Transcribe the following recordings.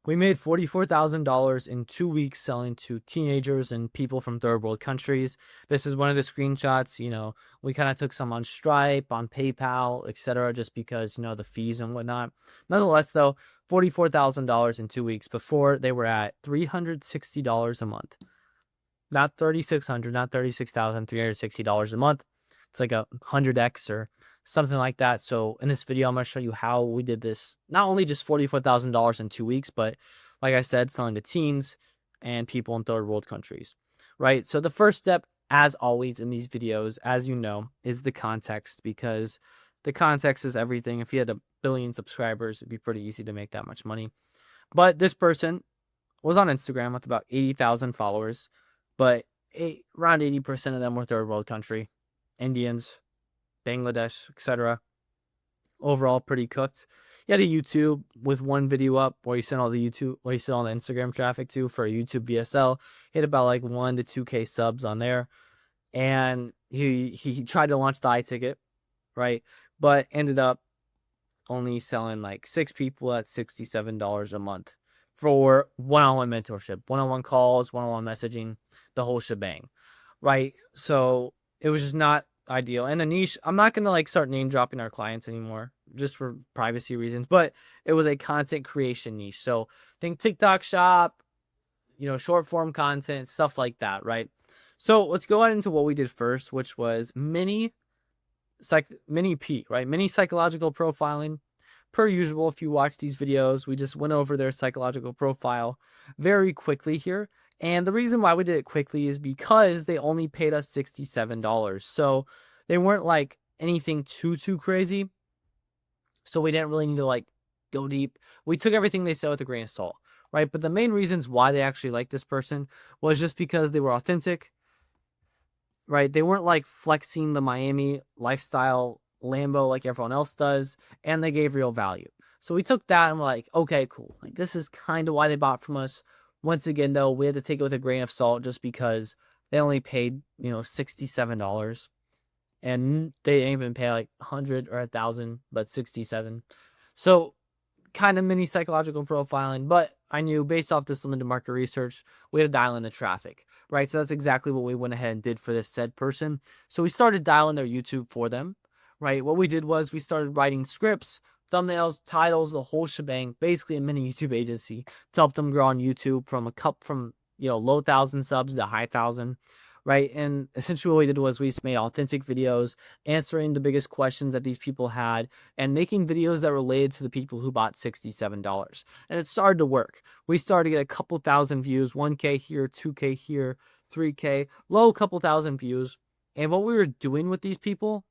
We made $44,000 in 2 weeks selling to teenagers and people from third world countries. This is one of the screenshots. We kind of took some on Stripe, on PayPal, etc., just because, the fees and whatnot. Nonetheless, though, $44,000 in 2 weeks. Before, they were at $360 a month. Not $3,600, not $36,000, $360 a month. It's like 100x or something like that. So in this video, I'm going to show you how we did this. Not only just $44,000 in 2 weeks, but like I said, selling to teens and people in third world countries, right? So the first step, as always in these videos, as you know, is the context, because the context is everything. If you had 1 billion subscribers, it'd be pretty easy to make that much money. But this person was on Instagram with about 80,000 followers, but around 80% of them were third world country, Indians, Bangladesh, etc. Overall, pretty cooked. He had a YouTube with one video up where he sent all the Instagram traffic to for a YouTube VSL. He had about like 1 to 2K subs on there, and he tried to launch the iTicket, right? But ended up only selling like 6 people at $67 a month for one-on-one mentorship, one-on-one calls, one-on-one messaging, the whole shebang, right? So it was just not ideal. And the niche, I'm not gonna like start name dropping our clients anymore, just for privacy reasons, but it was a content creation niche. So think TikTok shop, short form content, stuff like that, right? So let's go on into what we did first, which was mini P, right? Mini psychological profiling. Per usual, if you watch these videos, we just went over their psychological profile very quickly here. And the reason why we did it quickly is because they only paid us $67. So they weren't like anything too crazy. So we didn't really need to like go deep. We took everything they said with a grain of salt, right? But the main reasons why they actually liked this person was just because they were authentic, right? They weren't like flexing the Miami lifestyle Lambo like everyone else does, and they gave real value. So we took that and we're like, okay, cool. Like, this is kind of why they bought from us. Once again, though, we had to take it with a grain of salt just because they only paid, $67, and they didn't even pay like 100 or 1,000, but 67. So kind of mini psychological profiling, but I knew based off this limited market research, we had to dial in the traffic, right? So that's exactly what we went ahead and did for this said person. So we started dialing their YouTube for them, right? What we did was we started writing scripts, thumbnails, titles, the whole shebang, basically a mini YouTube agency to help them grow on YouTube from low 1,000 subs to high 1,000. Right. And essentially what we did was we just made authentic videos, answering the biggest questions that these people had, and making videos that related to the people who bought $67. And it started to work. We started to get a couple thousand views, 1K here, 2K here, 3K, low couple thousand views. And what we were doing with these people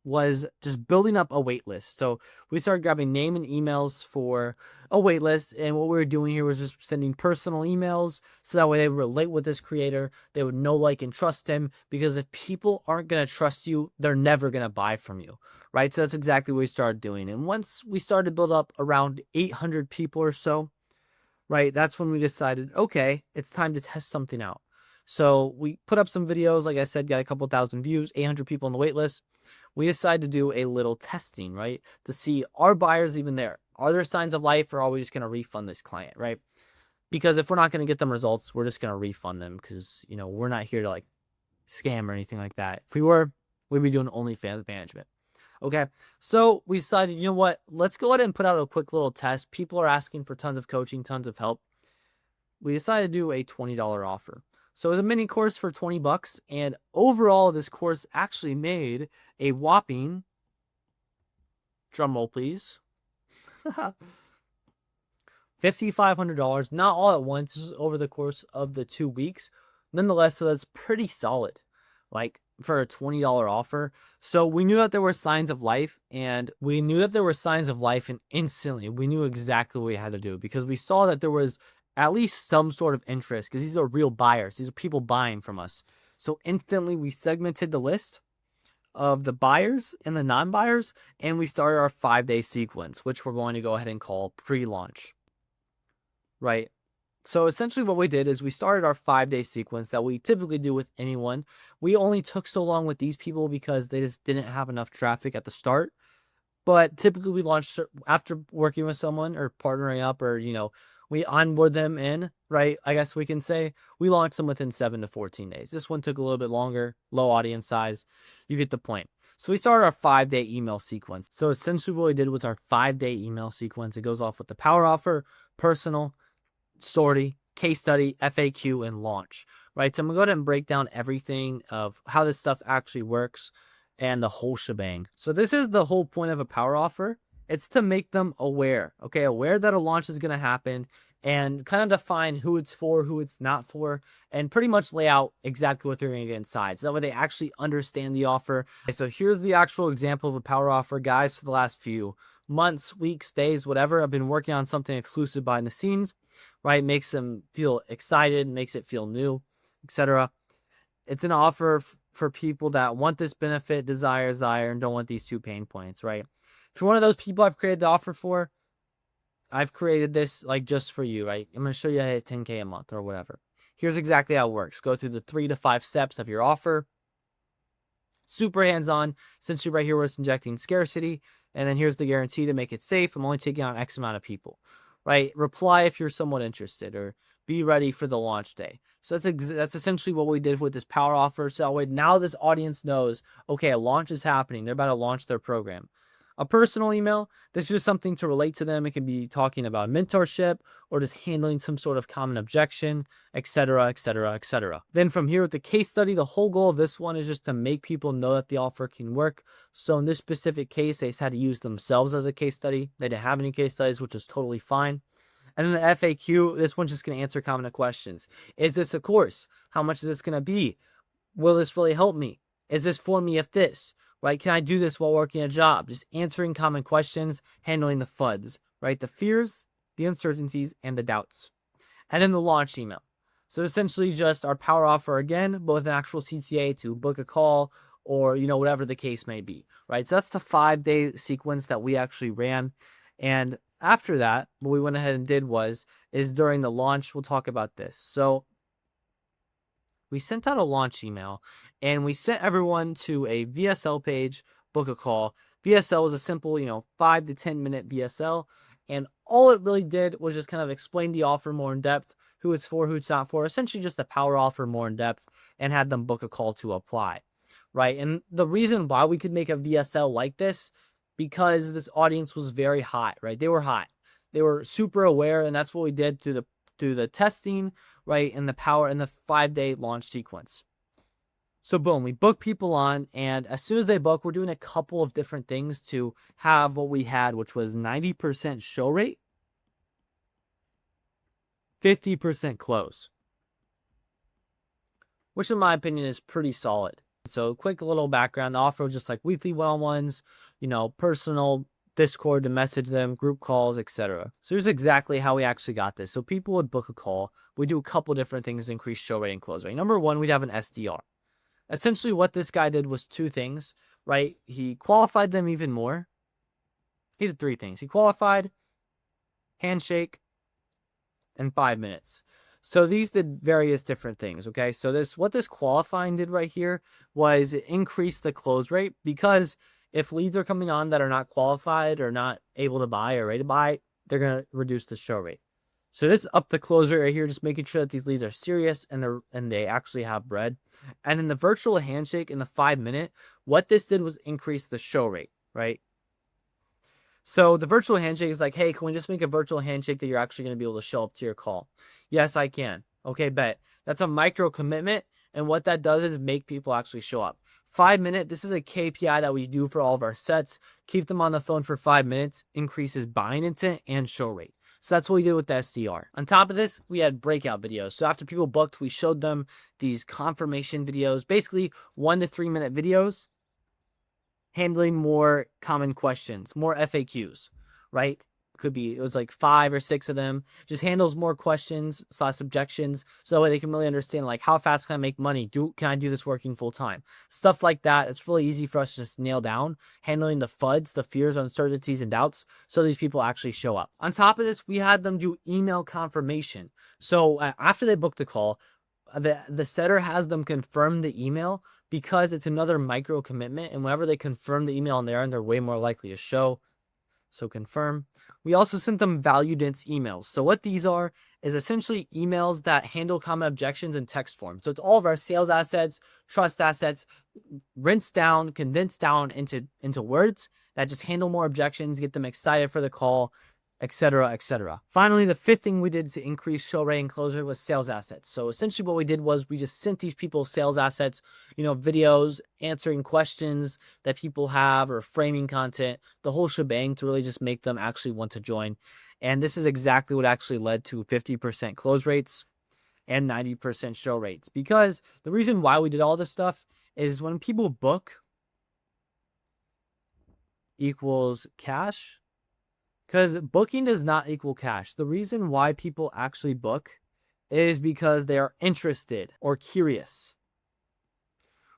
was just building up a wait list. So we started grabbing name and emails for a wait list. And what we were doing here was just sending personal emails so that way they would relate with this creator. They would know, like, and trust him, because if people aren't going to trust you, they're never going to buy from you, right? So that's exactly what we started doing. And once we started to build up around 800 people or so, right, that's when we decided, okay, it's time to test something out. So we put up some videos, like I said, got a couple thousand views, 800 people on the wait list. We decided to do a little testing, right? To see, are buyers even there? Are there signs of life, or are we just going to refund this client, right? Because if we're not going to get them results, we're just going to refund them, because, we're not here to like scam or anything like that. If we were, we'd be doing OnlyFans management. Okay, so we decided, you know what? Let's go ahead and put out a quick little test. People are asking for tons of coaching, tons of help. We decided to do a $20 offer. So it was a mini course for 20 bucks, and overall this course actually made a whopping, drum roll please, $5,500, not all at once, over the course of the 2 weeks. Nonetheless, so that's pretty solid, like, for a $20 offer. So we knew that there were signs of life, and instantly we knew exactly what we had to do, because we saw that there was at least some sort of interest, because these are real buyers. These are people buying from us. So instantly we segmented the list of the buyers and the non-buyers, and we started our 5-day sequence, which we're going to go ahead and call pre-launch, right? So essentially what we did is we started our 5-day sequence that we typically do with anyone. We only took so long with these people because they just didn't have enough traffic at the start. But typically we launch after working with someone or partnering up, or, we onboard them in, right? I guess we can say we launch them within 7 to 14 days. This one took a little bit longer, low audience size. You get the point. So we started our 5-day email sequence. So essentially what we did was our 5-day email sequence. It goes off with the power offer, personal, story, case study, FAQ, and launch, right? So I'm gonna go ahead and break down everything of how this stuff actually works and the whole shebang. So this is the whole point of a power offer. It's to make them aware, okay? Aware that a launch is gonna happen and kind of define who it's for, who it's not for, and pretty much lay out exactly what they're gonna get inside. So that way they actually understand the offer. Okay, so here's the actual example of a power offer, guys. For the last few months, weeks, days, whatever, I've been working on something exclusive behind the scenes, right? Makes them feel excited, makes it feel new, etc. It's an offer for people that want this benefit, desire, and don't want these 2 pain points, right? If you're one of those people I've created the offer for, I've created this like just for you, right? I'm going to show you how to hit 10K a month or whatever. Here's exactly how it works. Go through the 3 to 5 steps of your offer. Super hands-on, essentially right here where it's injecting scarcity. And then here's the guarantee to make it safe. I'm only taking on X amount of people, right? Reply if you're somewhat interested, or be ready for the launch day. So that's essentially what we did with this power offer. So now this audience knows, okay, a launch is happening. They're about to launch their program. A personal email, this is just something to relate to them. It can be talking about mentorship or just handling some sort of common objection, etc., etc., etc. Then from here with the case study, the whole goal of this one is just to make people know that the offer can work. So in this specific case, they just had to use themselves as a case study. They didn't have any case studies, which is totally fine. And then the FAQ, this one's just going to answer common questions. Is this a course? How much is this going to be? Will this really help me? Is this for me if this? Right? Can I do this while working a job? Just answering common questions, handling the FUDs, right? The fears, the uncertainties, and the doubts. And then the launch email. So essentially just our power offer again, but with an actual CTA to book a call or, whatever the case may be, right? So that's the 5-day sequence that we actually ran. And after that, what we went ahead and did is during the launch, we'll talk about this. So we sent out a launch email and we sent everyone to a VSL page, book a call. VSL was a simple, 5 to 10 minute VSL. And all it really did was just kind of explain the offer more in depth, who it's for, who it's not for, essentially just a power offer more in depth, and had them book a call to apply, right? And the reason why we could make a VSL like this, because this audience was very hot, right? They were hot. They were super aware, and that's what we did through the testing, right, and the power and the 5-day launch sequence. So boom, we book people on, and as soon as they book, we're doing a couple of different things to have what we had, which was 90% show rate, 50% close, which in my opinion is pretty solid. So quick little background, the offer was just like weekly one-on-ones, personal Discord to message them, group calls, etc. So here's exactly how we actually got this. So people would book a call. We do a couple different things to increase show rate and close rate. Number one, we'd have an SDR. Essentially what this guy did was 2 things, right? He qualified them even more. He did 3 things. He qualified, handshake, and 5 minutes. So these did various different things, okay? So what this qualifying did right here was it increased the close rate, because if leads are coming on that are not qualified or not able to buy or ready to buy, they're going to reduce the show rate. So this upped the close rate right here, just making sure that these leads are serious and they actually have bread. And then the virtual handshake in the 5-minute, what this did was increase the show rate, right? So the virtual handshake is like, hey, can we just make a virtual handshake that you're actually going to be able to show up to your call? Yes, I can. Okay, bet. That's a micro commitment. And what that does is make people actually show up. 5-minute, this is a KPI that we do for all of our sets. Keep them on the phone for 5 minutes, increases buying intent and show rate. So that's what we did with the SDR. On top of this, we had breakout videos. So after people booked, we showed them these confirmation videos, basically 1 to 3 minute videos, handling more common questions, more FAQs, right? It was like 5 or 6 of them, just handles more questions / objections, so that way they can really understand, like, how fast can I make money? Can I do this working full time? Stuff like that. It's really easy for us to just nail down, handling the FUDs, the fears, uncertainties, and doubts, so these people actually show up. On top of this, we had them do email confirmation. So after they book the call, the setter has them confirm the email because it's another micro commitment. And whenever they confirm the email on there, and they're way more likely to show. So confirm. We also sent them value dense emails. So what these are is essentially emails that handle common objections in text form. So it's all of our sales assets, trust assets, rinsed down, condensed down into words that just handle more objections, get them excited for the call, etc., etc. Finally, the fifth thing we did to increase show rate and close rate was sales assets. So essentially what we did was we just sent these people sales assets, videos, answering questions that people have or framing content, the whole shebang to really just make them actually want to join. And this is exactly what actually led to 50% close rates and 90% show rates. Because the reason why we did all this stuff is when people book equals cash, because booking does not equal cash. The reason why people actually book is because they are interested or curious,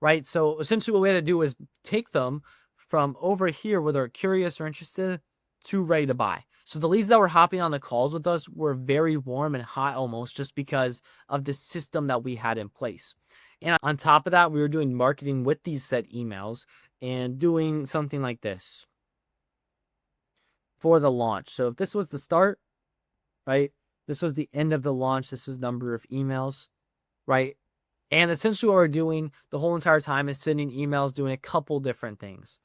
right? So essentially what we had to do was take them from over here where they're curious or interested to ready to buy. So the leads that were hopping on the calls with us were very warm and hot almost just because of the system that we had in place. And on top of that, we were doing marketing with these set emails and doing something like this for the launch. So if this was the start, right? This was the end of the launch. This is number of emails, right? And essentially what we're doing the whole entire time is sending emails, doing a couple different things.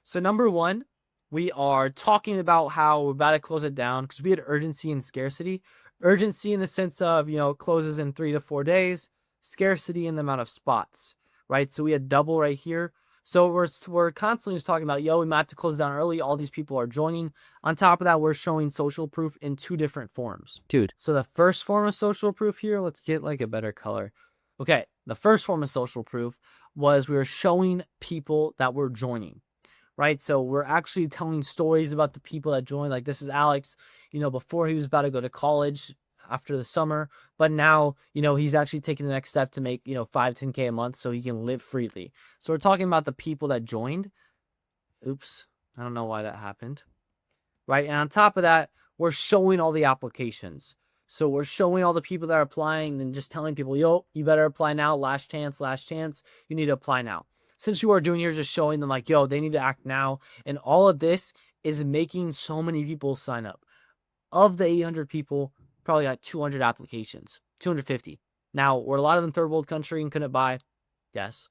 So number one, we are talking about how we're about to close it down because we had urgency and scarcity. Urgency in the sense of, closes in 3 to 4 days. Scarcity in the amount of spots, right? So we had double right here. So we're constantly just talking about, we might have to close down early. All these people are joining. On top of that, we're showing social proof in 2 different forms. Dude, so the first form of social proof here, let's get like a better color. Okay, the first form of social proof was we were showing people that were joining, right? So we're actually telling stories about the people that joined. Like this is Alex, before he was about to go to college after the summer, but now, he's actually taking the next step to make, 5-10K a month so he can live freely. So we're talking about the people that joined. Oops, I don't know why that happened. Right, and on top of that, we're showing all the applications. So we're showing all the people that are applying and just telling people, you better apply now. Last chance, last chance. You need to apply now. Since you are doing here, just showing them like, they need to act now. And all of this is making so many people sign up. Of the 800 people, probably got 200 applications, 250. Now, were a lot of them third world country and couldn't buy? Yes.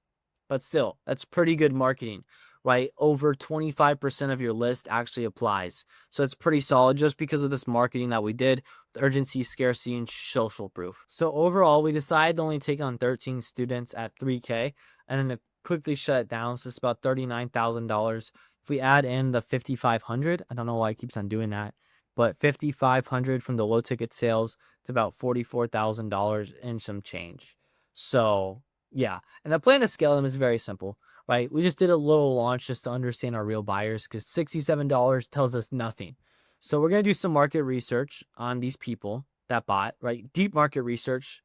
But still, that's pretty good marketing, right? Over 25% of your list actually applies. So it's pretty solid just because of this marketing that we did with urgency, scarcity, and social proof. So overall, we decided to only take on 13 students at 3K and then to quickly shut it down. So it's about $39,000. If we add in the 5,500, I don't know why it keeps on doing that, but 5,500 from the low ticket sales, it's about $44,000 and some change. So yeah, and the plan to scale them is very simple, right? We just did a little launch just to understand our real buyers because $67 tells us nothing. So we're going to do some market research on these people that bought, right? Deep market research.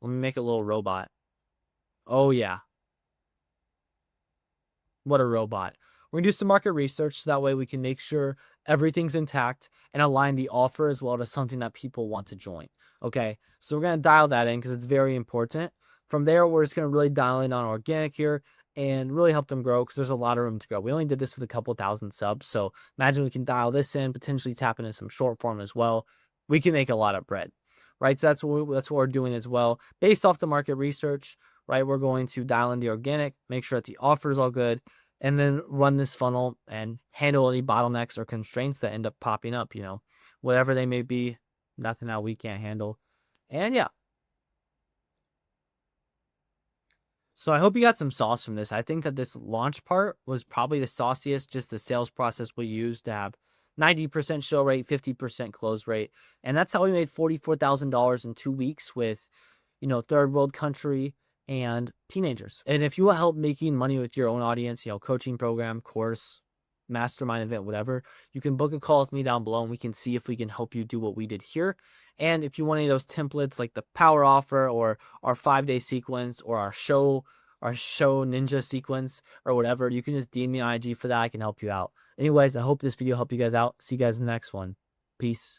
Let me make a little robot. Oh yeah. What a robot. We're going to do some market research so that way we can make sure everything's intact and align the offer as well to something that people want to join. Okay, so we're going to dial that in because it's very important. From there, we're just going to really dial in on organic here and really help them grow because there's a lot of room to grow. We only did this with a couple thousand subs, so imagine we can dial this in, potentially tap into some short form as well. We can make a lot of bread, right? So that's what we're doing as well. Based off the market research, right, we're going to dial in the organic, make sure that the offer is all good, and then run this funnel and handle any bottlenecks or constraints that end up popping up, whatever they may be, nothing that we can't handle. And yeah. So I hope you got some sauce from this. I think that this launch part was probably the sauciest, just the sales process we used to have 90% show rate, 50% close rate. And that's how we made $44,000 in 2 weeks with, third world country and teenagers. And if you want help making money with your own audience, coaching program, course, mastermind event, whatever, you can book a call with me down below and we can see if we can help you do what we did here. And if you want any of those templates like the power offer or our 5-day sequence or our show ninja sequence or whatever, you can just DM me on IG for that. I can help you out. Anyways, I hope this video helped you guys out. See you guys in the next one. Peace.